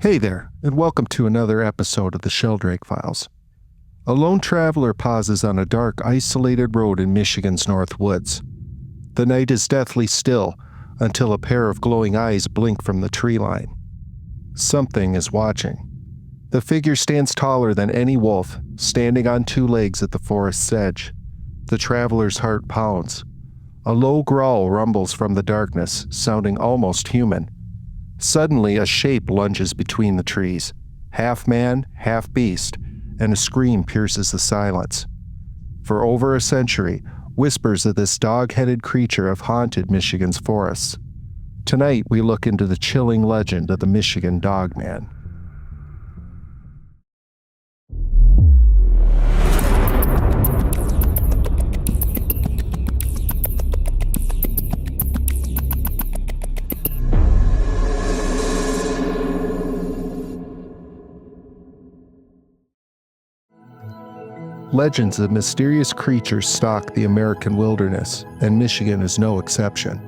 Hey there, and welcome to another episode of the Shelldrake Files. A lone traveler pauses on a dark, isolated road in Michigan's North Woods. The night is deathly still until a pair of glowing eyes blink from the tree line. Something is watching. The figure stands taller than any wolf, standing on two legs at the forest's edge. The traveler's heart pounds. A low growl rumbles from the darkness, sounding almost human. Suddenly, a shape lunges between the trees, half man, half beast, and a scream pierces the silence. For over a century, whispers of this dog-headed creature have haunted Michigan's forests. Tonight, we look into the chilling legend of the Michigan Dogman. Legends of mysterious creatures stalk the American wilderness, and Michigan is no exception.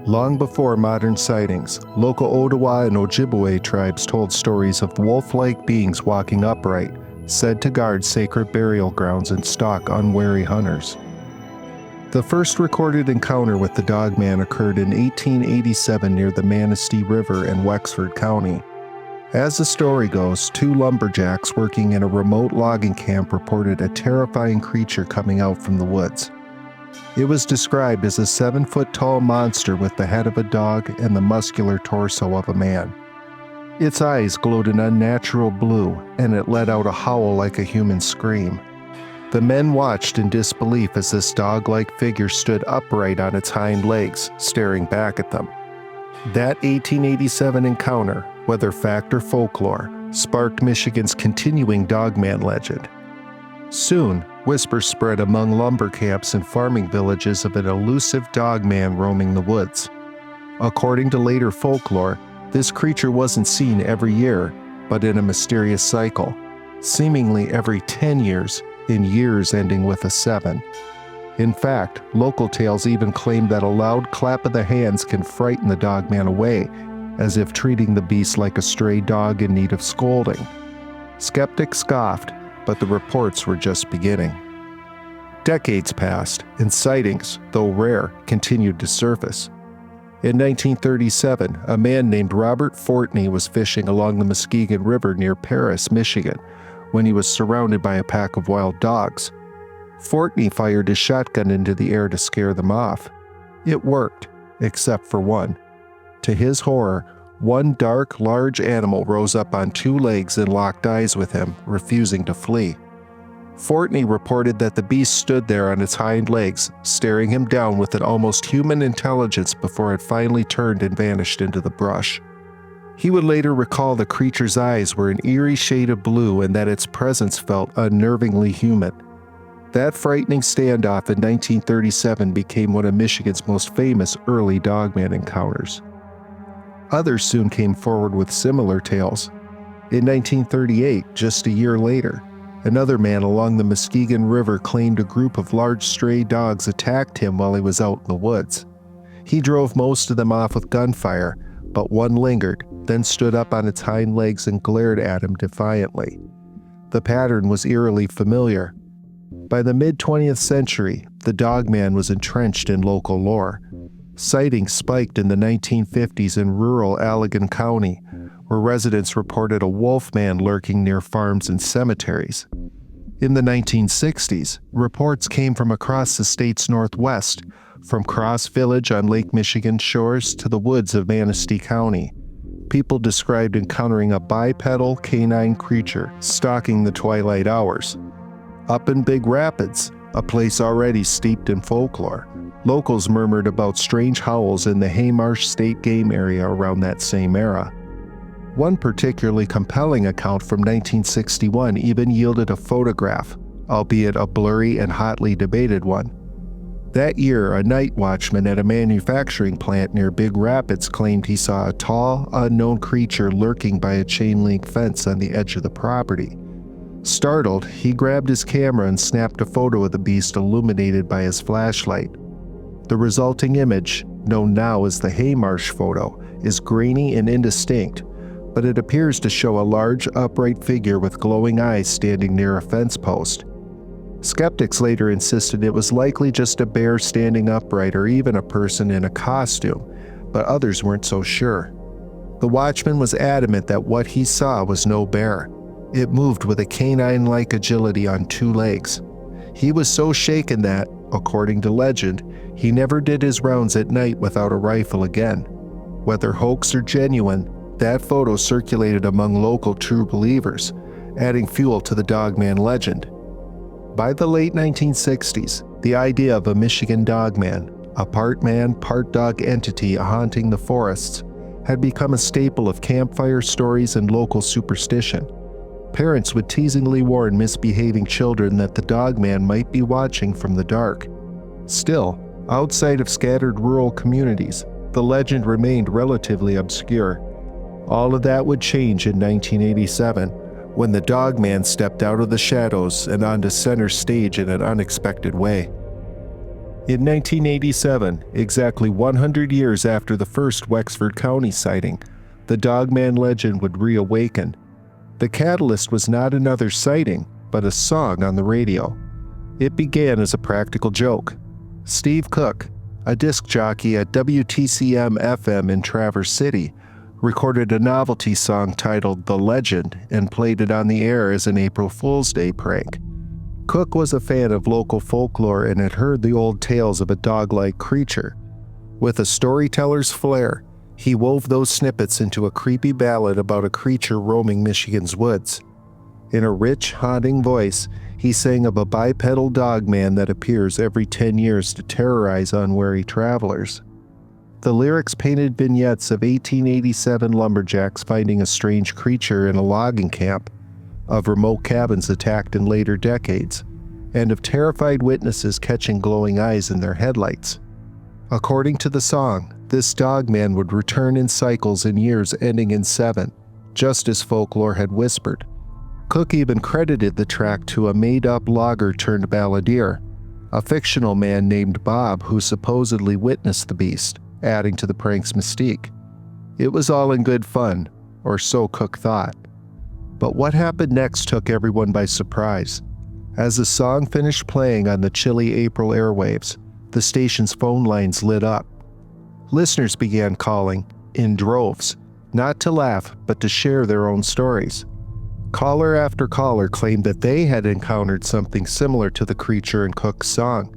Long before modern sightings, local Ottawa and Ojibwe tribes told stories of wolf-like beings walking upright, said to guard sacred burial grounds and stalk unwary hunters. The first recorded encounter with the Dogman occurred in 1887 near the Manistee River in Wexford County. As the story goes, two lumberjacks working in a remote logging camp reported a terrifying creature coming out from the woods. It was described as a 7-foot-tall monster with the head of a dog and the muscular torso of a man. Its eyes glowed an unnatural blue, and it let out a howl like a human scream. The men watched in disbelief as this dog-like figure stood upright on its hind legs, staring back at them. That 1887 encounter, whether fact or folklore, sparked Michigan's continuing Dogman legend. Soon, whispers spread among lumber camps and farming villages of an elusive Dogman roaming the woods. According to later folklore, this creature wasn't seen every year, but in a mysterious cycle, seemingly every 10 years, in years ending with a 7. In fact, local tales even claim that a loud clap of the hands can frighten the Dogman away, as if treating the beast like a stray dog in need of scolding. Skeptics scoffed, but the reports were just beginning. Decades passed, and sightings, though rare, continued to surface. In 1937, a man named Robert Fortney was fishing along the Muskegon River near Paris, Michigan, when he was surrounded by a pack of wild dogs. Fortney fired his shotgun into the air to scare them off. It worked, except for one. To his horror, one dark, large animal rose up on two legs and locked eyes with him, refusing to flee. Fortney reported that the beast stood there on its hind legs, staring him down with an almost human intelligence before it finally turned and vanished into the brush. He would later recall the creature's eyes were an eerie shade of blue and that its presence felt unnervingly human. That frightening standoff in 1937 became one of Michigan's most famous early Dogman encounters. Others soon came forward with similar tales. In 1938, just a year later, another man along the Muskegon River claimed a group of large stray dogs attacked him while he was out in the woods. He drove most of them off with gunfire, but one lingered, then stood up on its hind legs and glared at him defiantly. The pattern was eerily familiar. By the mid-20th century, the Dogman was entrenched in local lore. Sightings spiked in the 1950s in rural Allegan County, where residents reported a wolfman lurking near farms and cemeteries. In the 1960s, reports came from across the state's northwest, from Cross Village on Lake Michigan shores to the woods of Manistee County. People described encountering a bipedal canine creature stalking the twilight hours. Up in Big Rapids, a place already steeped in folklore, locals murmured about strange howls in the Haymarsh State Game area around that same era. One particularly compelling account from 1961 even yielded a photograph, albeit a blurry and hotly debated one. That year, a night watchman at a manufacturing plant near Big Rapids claimed he saw a tall, unknown creature lurking by a chain-link fence on the edge of the property. Startled, he grabbed his camera and snapped a photo of the beast illuminated by his flashlight. The resulting image, known now as the Haymarsh photo, is grainy and indistinct, but it appears to show a large, upright figure with glowing eyes standing near a fence post. Skeptics later insisted it was likely just a bear standing upright or even a person in a costume, but others weren't so sure. The watchman was adamant that what he saw was no bear. It moved with a canine-like agility on two legs. He was so shaken that, according to legend, he never did his rounds at night without a rifle again. Whether hoax or genuine, that photo circulated among local true believers, adding fuel to the Dogman legend. By the late 1960s, the idea of a Michigan Dogman, a part man, part dog entity haunting the forests, had become a staple of campfire stories and local superstition. Parents would teasingly warn misbehaving children that the Dogman might be watching from the dark. Still, outside of scattered rural communities, the legend remained relatively obscure. All of that would change in 1987, when the Dogman stepped out of the shadows and onto center stage in an unexpected way. In 1987, exactly 100 years after the first Wexford County sighting, the Dogman legend would reawaken. The catalyst was not another sighting, but a song on the radio. It began as a practical joke. Steve Cook, a disc jockey at WTCM-FM in Traverse City, recorded a novelty song titled The Legend and played it on the air as an April Fool's Day prank. Cook was a fan of local folklore and had heard the old tales of a dog-like creature. With a storyteller's flair, he wove those snippets into a creepy ballad about a creature roaming Michigan's woods. In a rich, haunting voice, he sang of a bipedal dogman that appears every 10 years to terrorize unwary travelers. The lyrics painted vignettes of 1887 lumberjacks finding a strange creature in a logging camp, of remote cabins attacked in later decades, and of terrified witnesses catching glowing eyes in their headlights. According to the song, this Dogman would return in cycles in years ending in 7, just as Folklore had whispered. Cook even credited the track to a made-up logger turned balladeer, a fictional man named Bob who supposedly witnessed the beast, adding to the prank's mystique. It was all in good fun, or so Cook thought. But what happened next took everyone by surprise. As the song finished playing on the chilly April airwaves, the station's phone lines lit up. Listeners began calling, in droves, not to laugh, but to share their own stories. Caller after caller claimed that they had encountered something similar to the creature in Cook's song.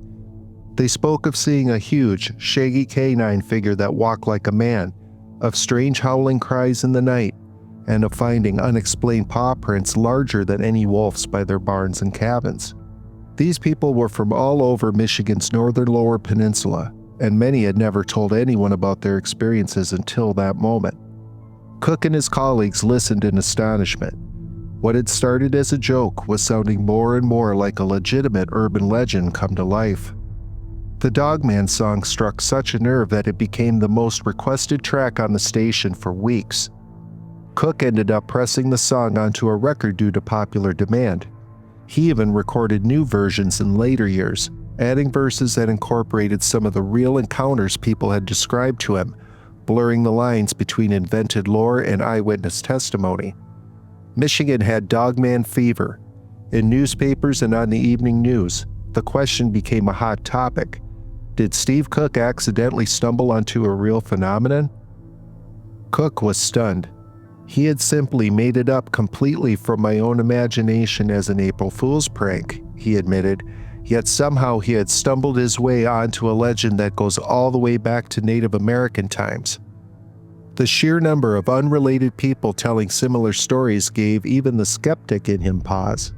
They spoke of seeing a huge, shaggy canine figure that walked like a man, of strange howling cries in the night, and of finding unexplained paw prints larger than any wolf's by their barns and cabins. These people were from all over Michigan's northern lower peninsula, and many had never told anyone about their experiences until that moment. Cook and his colleagues listened in astonishment. What had started as a joke was sounding more and more like a legitimate urban legend come to life. The Dogman song struck such a nerve that it became the most requested track on the station for weeks. Cook ended up pressing the song onto a record due to popular demand. He even recorded new versions in later years, adding verses that incorporated some of the real encounters people had described to him, blurring the lines between invented lore and eyewitness testimony. Michigan had Dogman fever. In newspapers and on the evening news, the question became a hot topic. Did Steve Cook accidentally stumble onto a real phenomenon? Cook was stunned. He had simply made it up completely from my own imagination as an April Fool's prank, he admitted, yet somehow he had stumbled his way onto a legend that goes all the way back to Native American times. The sheer number of unrelated people telling similar stories gave even the skeptic in him pause.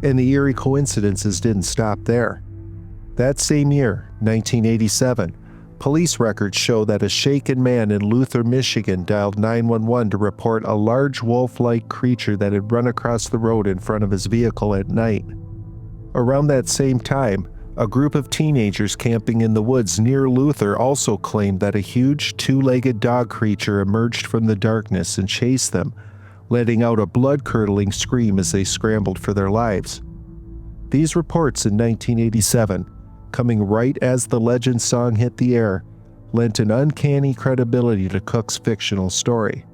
And the eerie coincidences didn't stop there. That same year, 1987, police records show that a shaken man in Luther, Michigan dialed 911 to report a large wolf-like creature that had run across the road in front of his vehicle at night. Around that same time, a group of teenagers camping in the woods near Luther also claimed that a huge two-legged dog creature emerged from the darkness and chased them, letting out a blood-curdling scream as they scrambled for their lives. These reports in 1987, coming right as the legend song hit the air, lent an uncanny credibility to Cook's fictional story.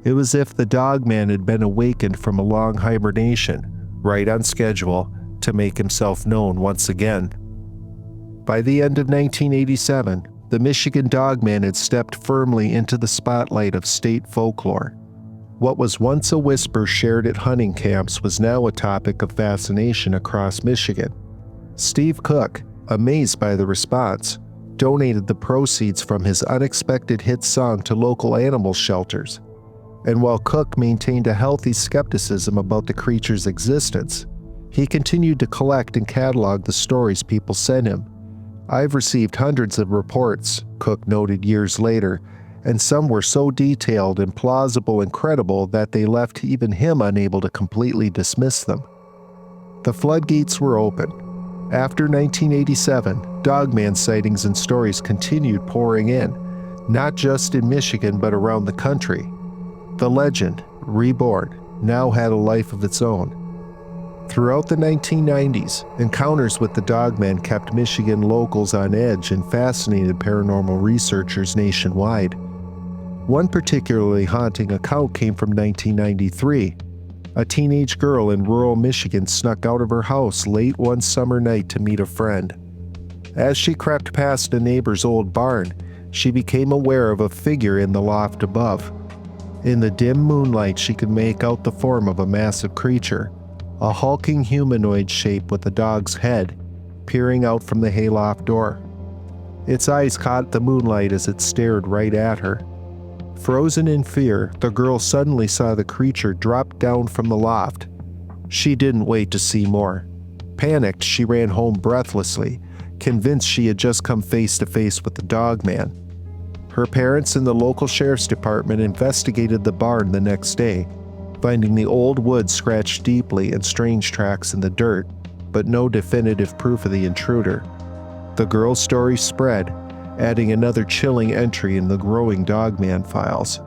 It was as if the Dogman had been awakened from a long hibernation, right on schedule, to make himself known once again. By the end of 1987, the Michigan Dogman had stepped firmly into the spotlight of state folklore. What was once a whisper shared at hunting camps was now a topic of fascination across Michigan. Steve Cook, amazed by the response, donated the proceeds from his unexpected hit song to local animal shelters. And while Cook maintained a healthy skepticism about the creature's existence, he continued to collect and catalog the stories people sent him. "I've received hundreds of reports," Cook noted years later, "and some were so detailed and plausible and credible that they left even him unable to completely dismiss them." The floodgates were open. After 1987, Dogman sightings and stories continued pouring in, not just in Michigan but around the country. The legend, reborn, now had a life of its own. Throughout the 1990s, encounters with the Dogman kept Michigan locals on edge and fascinated paranormal researchers nationwide. One particularly haunting account came from 1993. A teenage girl in rural Michigan snuck out of her house late one summer night to meet a friend. As she crept past a neighbor's old barn, she became aware of a figure in the loft above. In the dim moonlight, she could make out the form of a massive creature, a hulking humanoid shape with a dog's head, peering out from the hayloft door. Its eyes caught the moonlight as it stared right at her. Frozen in fear, the girl suddenly saw the creature drop down from the loft. She didn't wait to see more. Panicked, she ran home breathlessly, convinced she had just come face to face with the Dogman. Her parents and the local sheriff's department investigated the barn the next day, finding the old wood scratched deeply and strange tracks in the dirt, but no definitive proof of the intruder. The girl's story spread, adding another chilling entry in the growing Dogman files.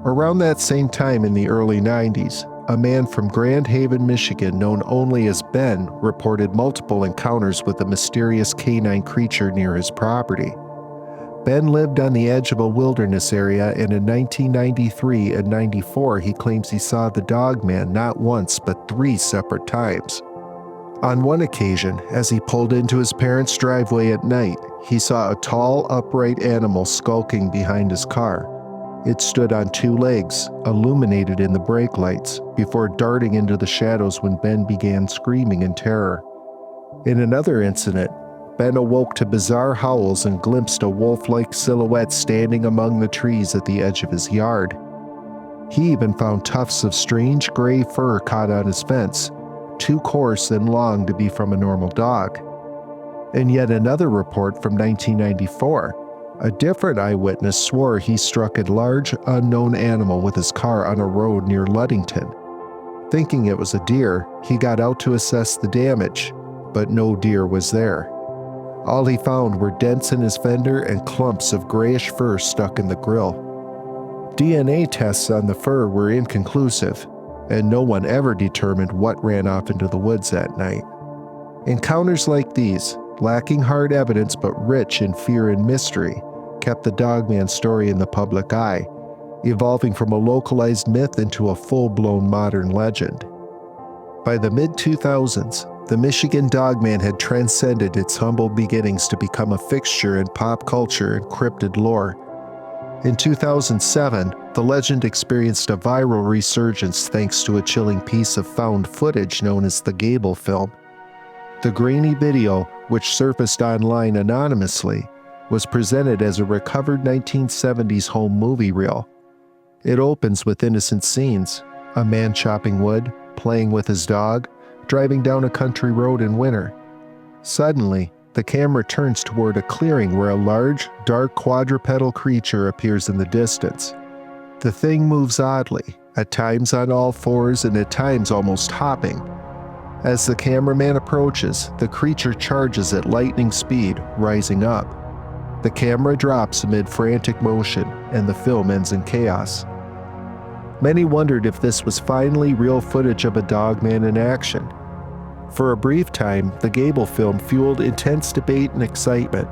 Around that same time in the early 90s, a man from Grand Haven, Michigan, known only as Ben, reported multiple encounters with a mysterious canine creature near his property. Ben lived on the edge of a wilderness area, and in 1993 and 94 he claims he saw the Dogman not once but 3 separate times. On one occasion, as he pulled into his parents' driveway at night, he saw a tall, upright animal skulking behind his car. It stood on 2 legs, illuminated in the brake lights, before darting into the shadows when Ben began screaming in terror. In another incident, Ben awoke to bizarre howls and glimpsed a wolf-like silhouette standing among the trees at the edge of his yard. He even found tufts of strange gray fur caught on his fence, too coarse and long to be from a normal dog. In yet another report from 1994, a different eyewitness swore he struck a large, unknown animal with his car on a road near Ludington. Thinking it was a deer, he got out to assess the damage, but no deer was there. All he found were dents in his fender and clumps of grayish fur stuck in the grill. DNA tests on the fur were inconclusive, and no one ever determined what ran off into the woods that night. Encounters like these, lacking hard evidence but rich in fear and mystery, kept the Dogman story in the public eye, evolving from a localized myth into a full-blown modern legend. By the mid-2000s, the Michigan Dogman had transcended its humble beginnings to become a fixture in pop culture and cryptid lore. In 2007, the legend experienced a viral resurgence thanks to a chilling piece of found footage known as the Gable Film. The grainy video, which surfaced online anonymously, was presented as a recovered 1970s home movie reel. It opens with innocent scenes: a man chopping wood, playing with his dog, driving down a country road in winter. Suddenly, the camera turns toward a clearing where a large, dark quadrupedal creature appears in the distance. The thing moves oddly, at times on all fours and at times almost hopping. As the cameraman approaches, the creature charges at lightning speed, rising up. The camera drops amid frantic motion, and the film ends in chaos. Many wondered if this was finally real footage of a Dogman in action. For a brief time, the Gable Film fueled intense debate and excitement,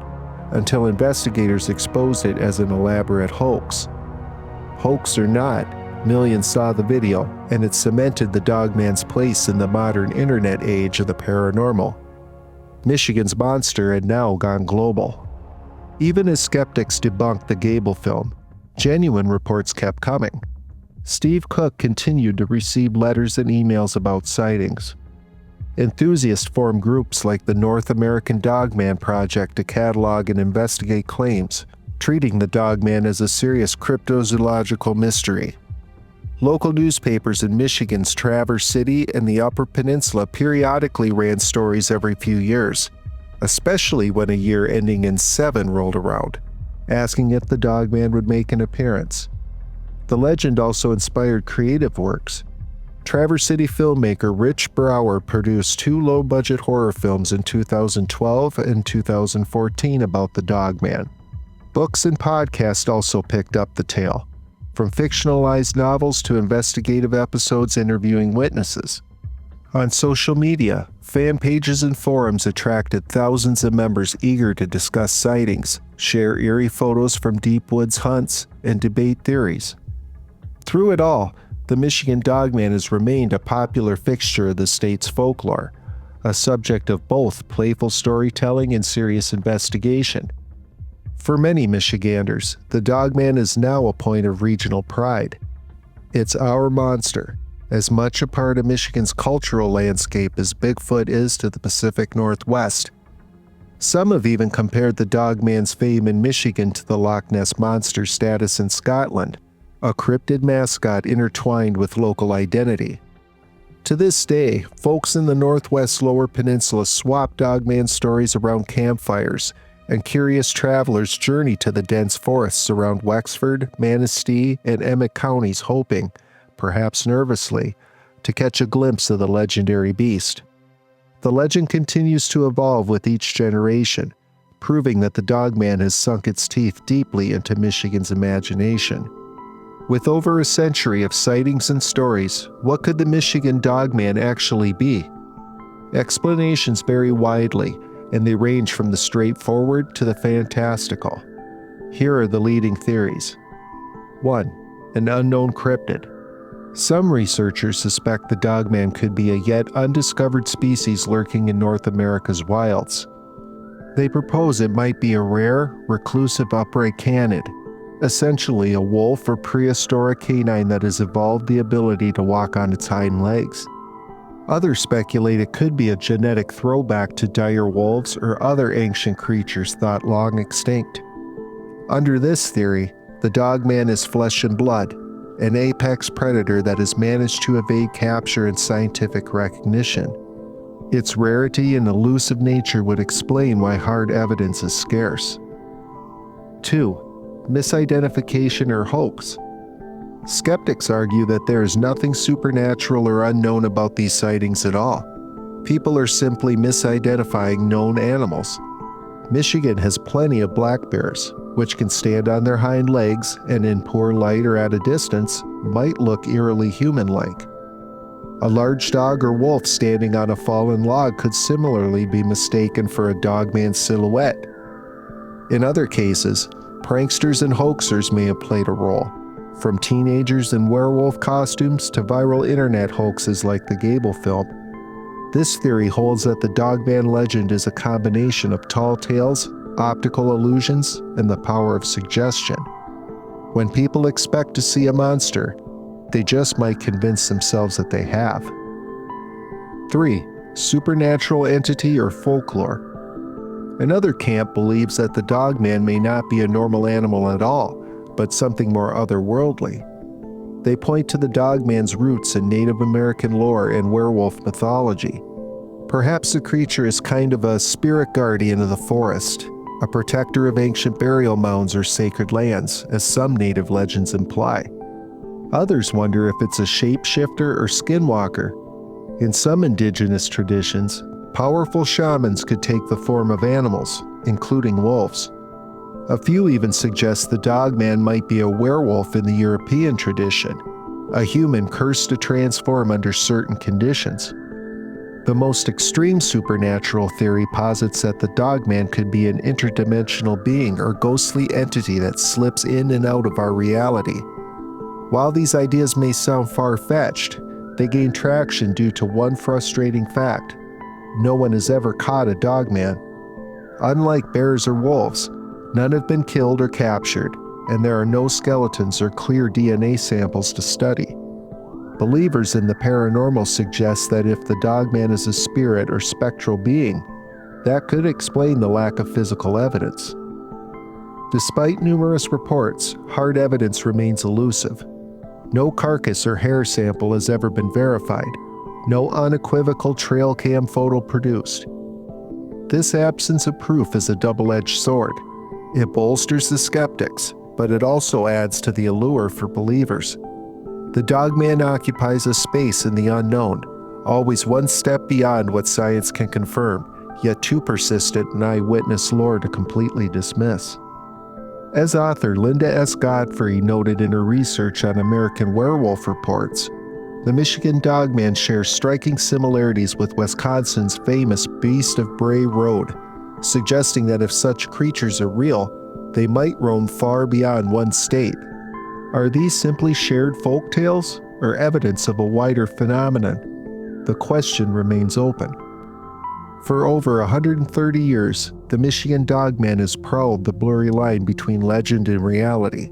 until investigators exposed it as an elaborate hoax. Hoax or not, millions saw the video, and it cemented the Dogman's place in the modern internet age of the paranormal. Michigan's monster had now gone global. Even as skeptics debunked the Gable Film, genuine reports kept coming. Steve Cook continued to receive letters and emails about sightings. Enthusiasts formed groups like the North American Dogman Project to catalog and investigate claims, treating the Dogman as a serious cryptozoological mystery. Local newspapers in Michigan's Traverse City and the Upper Peninsula periodically ran stories every few years, especially when a year ending in 7 rolled around, asking if the Dogman would make an appearance. The legend also inspired creative works. Traverse City filmmaker Rich Brower produced 2 low-budget horror films in 2012 and 2014 about the Dogman. Books and podcasts also picked up the tale, from fictionalized novels to investigative episodes interviewing witnesses. On social media, fan pages and forums attracted thousands of members eager to discuss sightings, share eerie photos from deep woods hunts, and debate theories. Through it all, the Michigan Dogman has remained a popular fixture of the state's folklore, a subject of both playful storytelling and serious investigation. For many Michiganders, the Dogman is now a point of regional pride. It's our monster, as much a part of Michigan's cultural landscape as Bigfoot is to the Pacific Northwest. Some have even compared the Dogman's fame in Michigan to the Loch Ness Monster's status in Scotland, a cryptid mascot intertwined with local identity. To this day, folks in the Northwest Lower Peninsula swap Dogman stories around campfires, and curious travelers journey to the dense forests around Wexford, Manistee, and Emmett counties hoping, perhaps nervously, to catch a glimpse of the legendary beast. The legend continues to evolve with each generation, proving that the Dogman has sunk its teeth deeply into Michigan's imagination. With over a century of sightings and stories, what could the Michigan Dogman actually be? Explanations vary widely, and they range from the straightforward to the fantastical. Here are the leading theories. 1. An unknown cryptid. Some researchers suspect the Dogman could be a yet undiscovered species lurking in North America's wilds. They propose it might be a rare, reclusive upright canid, essentially a wolf or prehistoric canine that has evolved the ability to walk on its hind legs. Others speculate it could be a genetic throwback to dire wolves or other ancient creatures thought long extinct. Under this theory, the Dogman is flesh and blood, an apex predator that has managed to evade capture and scientific recognition. Its rarity and elusive nature would explain why hard evidence is scarce. 2. Misidentification or hoax. Skeptics argue that there is nothing supernatural or unknown about these sightings at all. People are simply misidentifying known animals. Michigan has plenty of black bears, which can stand on their hind legs and in poor light or at a distance might look eerily human-like. A large dog or wolf standing on a fallen log could similarly be mistaken for a Dogman silhouette. In other cases, pranksters and hoaxers may have played a role, from teenagers in werewolf costumes to viral internet hoaxes like the Gable Film. This theory holds that the Dogman legend is a combination of tall tales, optical illusions, and the power of suggestion. When people expect to see a monster, they just might convince themselves that they have. 3. Supernatural entity or folklore. Another camp believes that the Dogman may not be a normal animal at all, but something more otherworldly. They point to the Dogman's roots in Native American lore and werewolf mythology. Perhaps the creature is kind of a spirit guardian of the forest, a protector of ancient burial mounds or sacred lands, as some native legends imply. Others wonder if it's a shapeshifter or skinwalker. In some indigenous traditions, powerful shamans could take the form of animals, including wolves. A few even suggest the Dogman might be a werewolf in the European tradition, a human cursed to transform under certain conditions. The most extreme supernatural theory posits that the Dogman could be an interdimensional being or ghostly entity that slips in and out of our reality. While these ideas may sound far-fetched, they gain traction due to one frustrating fact: no one has ever caught a dogman. Unlike bears or wolves, none have been killed or captured, and there are no skeletons or clear DNA samples to study. Believers in the paranormal suggest that if the dogman is a spirit or spectral being, that could explain the lack of physical evidence. Despite numerous reports, hard evidence remains elusive. No carcass or hair sample has ever been verified. No unequivocal trail cam photo produced. This absence of proof is a double-edged sword. It bolsters the skeptics, but it also adds to the allure for believers. The dogman occupies a space in the unknown, always one step beyond what science can confirm, yet too persistent in eyewitness lore to completely dismiss. As author Linda S. Godfrey noted in her research on American werewolf reports, the Michigan Dogman shares striking similarities with Wisconsin's famous Beast of Bray Road, suggesting that if such creatures are real, they might roam far beyond one state. Are these simply shared folk tales, or evidence of a wider phenomenon? The question remains open. For over 130 years, the Michigan Dogman has prowled the blurry line between legend and reality.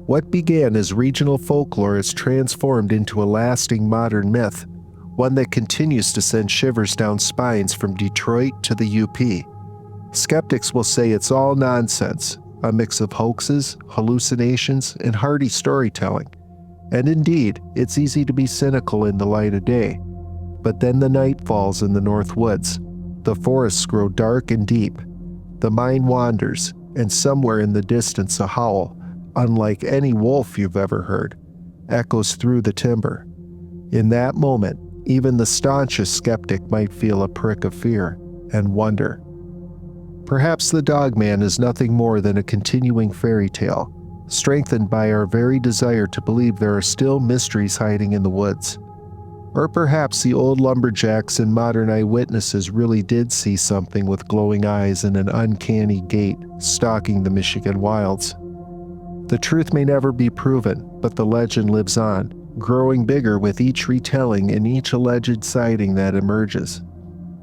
What began as regional folklore has transformed into a lasting modern myth, one that continues to send shivers down spines from Detroit to the UP. Skeptics will say it's all nonsense, a mix of hoaxes, hallucinations, and hardy storytelling. And indeed, it's easy to be cynical in the light of day. But then the night falls in the North Woods. The forests grow dark and deep. The mind wanders, and somewhere in the distance a howl, unlike any wolf you've ever heard, echoes through the timber. In that moment, even the staunchest skeptic might feel a prick of fear and wonder. Perhaps the Dogman is nothing more than a continuing fairy tale, strengthened by our very desire to believe there are still mysteries hiding in the woods. Or perhaps the old lumberjacks and modern eyewitnesses really did see something with glowing eyes and an uncanny gait stalking the Michigan wilds. The truth may never be proven, but the legend lives on, growing bigger with each retelling and each alleged sighting that emerges.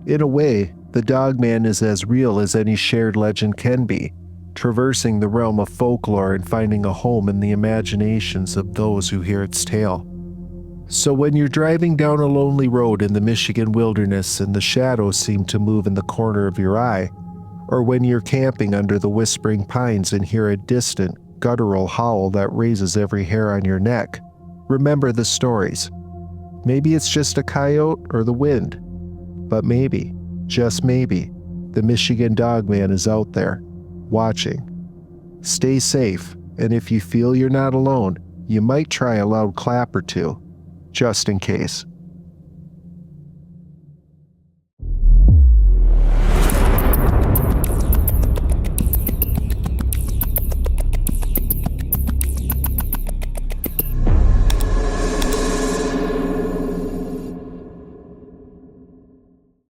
In a way, the Dogman is as real as any shared legend can be, traversing the realm of folklore and finding a home in the imaginations of those who hear its tale. So when you're driving down a lonely road in the Michigan wilderness and the shadows seem to move in the corner of your eye, or when you're camping under the whispering pines and hear a distant, guttural howl that raises every hair on your neck, remember the stories. Maybe it's just a coyote or the wind, but maybe, just maybe, the Michigan Dogman is out there, watching. Stay safe, and if you feel you're not alone, you might try a loud clap or two, just in case.